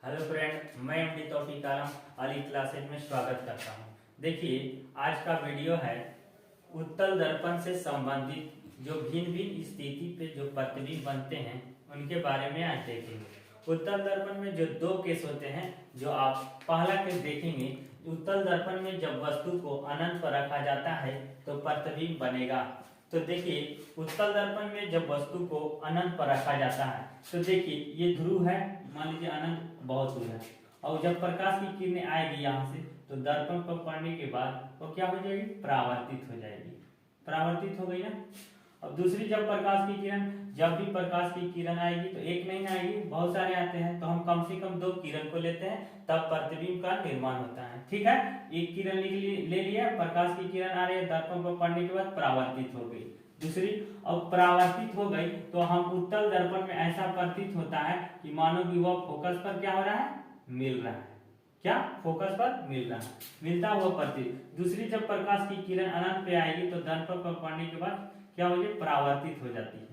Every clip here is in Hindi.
हेलो फ्रेंड, मैं एमडी तौफीक आलम अली क्लासेज में स्वागत करता हूं। देखिए, आज का वीडियो है उत्तल दर्पण से संबंधित जो भिन्न भिन्न स्थिति पे जो प्रतिबिंब बनते हैं उनके बारे में आज देखेंगे। उत्तल दर्पण में जो दो केस होते हैं, जो आप पहला केस देखेंगे। उत्तल दर्पण में जब वस्तु को अनंत पर रखा जाता है तो प्रतिबिंब बनेगा। तो देखिए, उत्तल दर्पण में जब वस्तु को अनंत पर रखा जाता है तो देखिए ये ध्रुव है, मान लीजिए अनंत बहुत दूर है, और जब प्रकाश की किरणें आएगी यहाँ से तो दर्पण पर पड़ने के बाद वो क्या हो जाएगी, परावर्तित हो जाएगी। परावर्तित हो गई ना। अब दूसरी, जब भी प्रकाश की किरण आएगी तो एक नहीं आएगी, बहुत सारे आते हैं, तो हम कम से कम दो किरण को लेते हैं, तब प्रतिबिंब का निर्माण होता है। ठीक है, एक किरण ले लिया, प्रकाश की किरण आ रही है, दर्पण पर पड़ने के बाद परावर्तित हो गई। दूसरी, अब परावर्तित हो गई तो हम उत्तल दर्पण में ऐसा प्रतीत होता है कि मानो कि वह फोकस पर क्या हो रहा है, मिल रहा है। क्या फोकस पर मिल रहा है, मिलता हुआ प्रतीत। दूसरी, जब प्रकाश की किरण अनंत पे आएगी तो दर्पण पर पड़ने के बाद क्या हो जाए, परावर्तित हो जाती है।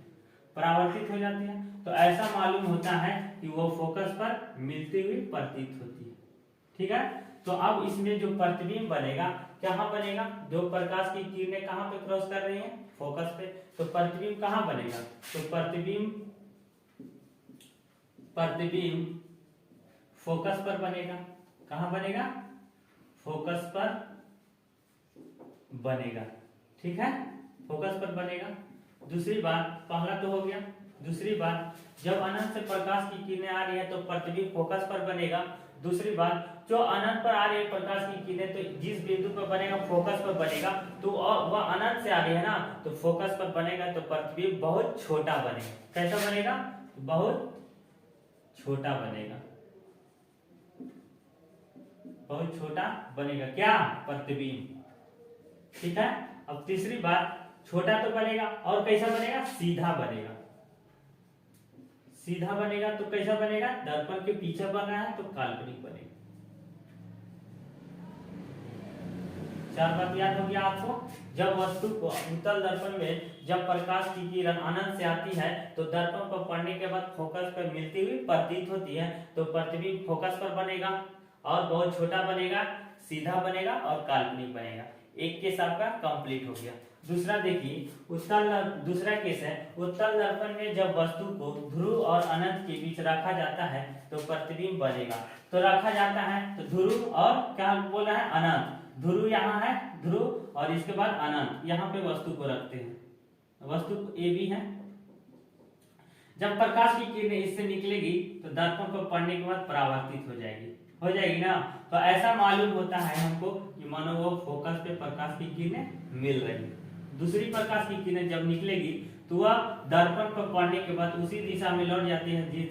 परावर्तित हो जाती है तो ऐसा मालूम होता है कि वो फोकस पर मिलती हुई प्रतीत होती है। ठीक है, तो अब इसमें जो प्रतिबिंब बनेगा, कहाँ बनेगा, जो प्रकाश की किरणें कहाँ पे क्रॉस कर रही हैं, फोकस पे, तो प्रतिबिंब कहाँ बनेगा, तो प्रतिबिंब फोकस पर बनेगा। कहाँ बनेगा, फोकस पर बनेगा। ठीक है, फोकस पर बनेगा। दूसरी बात, पहला तो हो गया। दूसरी बात, जब अनंत से प्रकाश की किरणें आ रही है तो प्रतिबिंब फोकस पर बनेगा। दूसरी बात, जो अनंत पर आ रही है प्रकाश की किरणें, तो जिस बिंदु पर बनेगा फोकस पर बनेगा, तो वह अनंत से आ रही है ना, तो फोकस पर बनेगा तो प्रतिबिंब बहुत छोटा बनेगा। कैसा बनेगा, बहुत छोटा बनेगा, बहुत छोटा बनेगा क्या, प्रतिबिंब। ठीक है, अब तीसरी बात, छोटा तो बनेगा और कैसा बनेगा, सीधा बनेगा। सीधा बनेगा तो कैसा बनेगा, दर्पण के पीछे बन रहा है तो काल्पनिक बनेगा। चार बात याद होगी आपको। जब वस्तु को उत्तल दर्पण में जब प्रकाश की किरण अनंत से आती है तो दर्पण पर पड़ने के बाद फोकस पर मिलती हुई प्रतीत होती है, तो प्रतिबिंब फोकस पर बनेगा और बहुत छोटा बनेगा, सीधा बनेगा और काल्पनिक बनेगा। एक केस आपका कंप्लीट हो गया। दूसरा देखिए, दूसरा केस है, उत्तल दर्पण में जब वस्तु को ध्रुव और अनंत के बीच रखा जाता है तो प्रतिबिंब बनेगा। तो रखा जाता है तो ध्रुव और क्या बोल रहा है, अनंत। ध्रुव यहाँ है, ध्रुव, और इसके बाद अनंत, यहाँ पे वस्तु को रखते हैं। वस्तु ए बी है। जब प्रकाश की किरणें इससे निकलेगी तो दर्पण पर पड़ने के बाद परावर्तित हो जाएगी ना। तो ऐसा मालूम होता है हमको कि मानो वो फोकस पे प्रकाश की किरणें मिल रही है। दूसरी प्रकाश की किरणें जब निकलेगी तो वह दर्पण पर पड़ने के बाद उसी दिशा में लौट जाती है जिस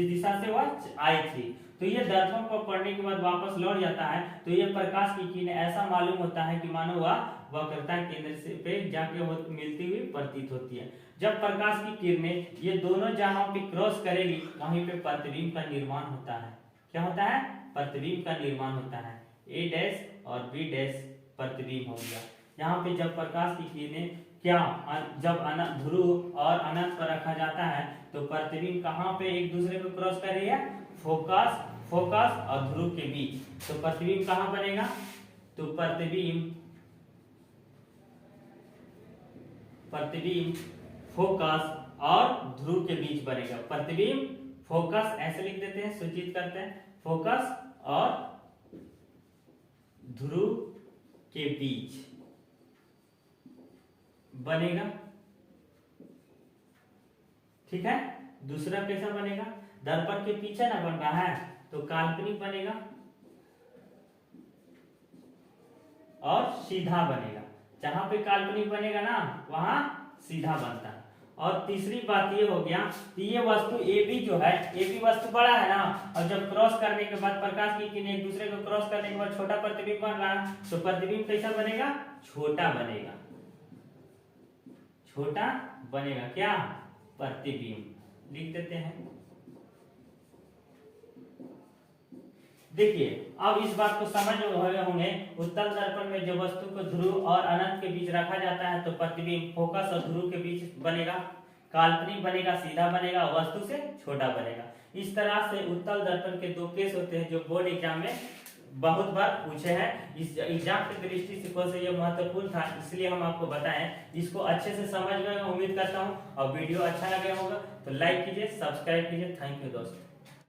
दिशा से वह आई थी। तो ये दर्पण पर पड़ने के बाद वापस लौट जाता है, तो ये प्रकाश की किरणें ऐसा मालूम होता है कि मानो वह वक्रता केंद्र से पे जाके वो मिलती हुई प्रतीत होती है। जब प्रकाश की किरणें ये दोनों जहां पे क्रॉस करेगी वहीं पे प्रतिबिंब का निर्माण होता है। क्या होता है, प्रतिबिंब का निर्माण होता है। ए डैश और बी डैश प्रतिबिंब हो गया। यहाँ पे जब प्रकाश की किरणें जब ध्रुव और अनंत पर रखा जाता है तो प्रतिबिंब कहाँ पे एक दूसरे को क्रॉस कर रही है, फोकस और ध्रुव के बीच। तो प्रतिबिंब कहाँ बनेगा, तो प्रतिबिंब फोकस और ध्रुव के बीच बनेगा। प्रतिबिंब फोकस ऐसे लिख देते हैं, सूचित करते हैं, फोकस और ध्रुव के बीच बनेगा। ठीक है, दूसरा कैसा बनेगा, दर्पण के पीछे ना बन रहा है तो काल्पनिक बनेगा और सीधा बनेगा। जहां पे काल्पनिक बनेगा ना वहां सीधा बनता है। और तीसरी बात ये हो गया कि ये वस्तु ए बी जो है, ए बी वस्तु बड़ा है ना, और जब क्रॉस करने के बाद प्रकाश की किरणें एक दूसरे को क्रॉस करने के बाद छोटा प्रतिबिंब बन रहा है, तो प्रतिबिंब कैसा बनेगा, छोटा बनेगा। छोटा बनेगा क्या, प्रतिबिंब लिख देते हैं। देखिए, अब इस बात को समझ गए होंगे, उत्तल दर्पण में जो वस्तु को ध्रुव और अनंत के बीच रखा जाता है तो प्रतिबिंब फोकस और ध्रुव के बीच बनेगा। काल्पनिक बनेगा, सीधा बनेगा, वस्तु से छोटा बनेगा। इस तरह से उत्तल दर्पण के दो केस होते हैं जो बोर्ड एग्जाम में बहुत बार पूछे हैं। इस एग्जाम की दृष्टि से यह महत्वपूर्ण था, इसलिए हम आपको बताएं। इसको अच्छे से समझ गए, उम्मीद करता हूं। और वीडियो अच्छा लगे होगा तो लाइक कीजिए, सब्सक्राइब कीजिए। थैंक यू दोस्तों।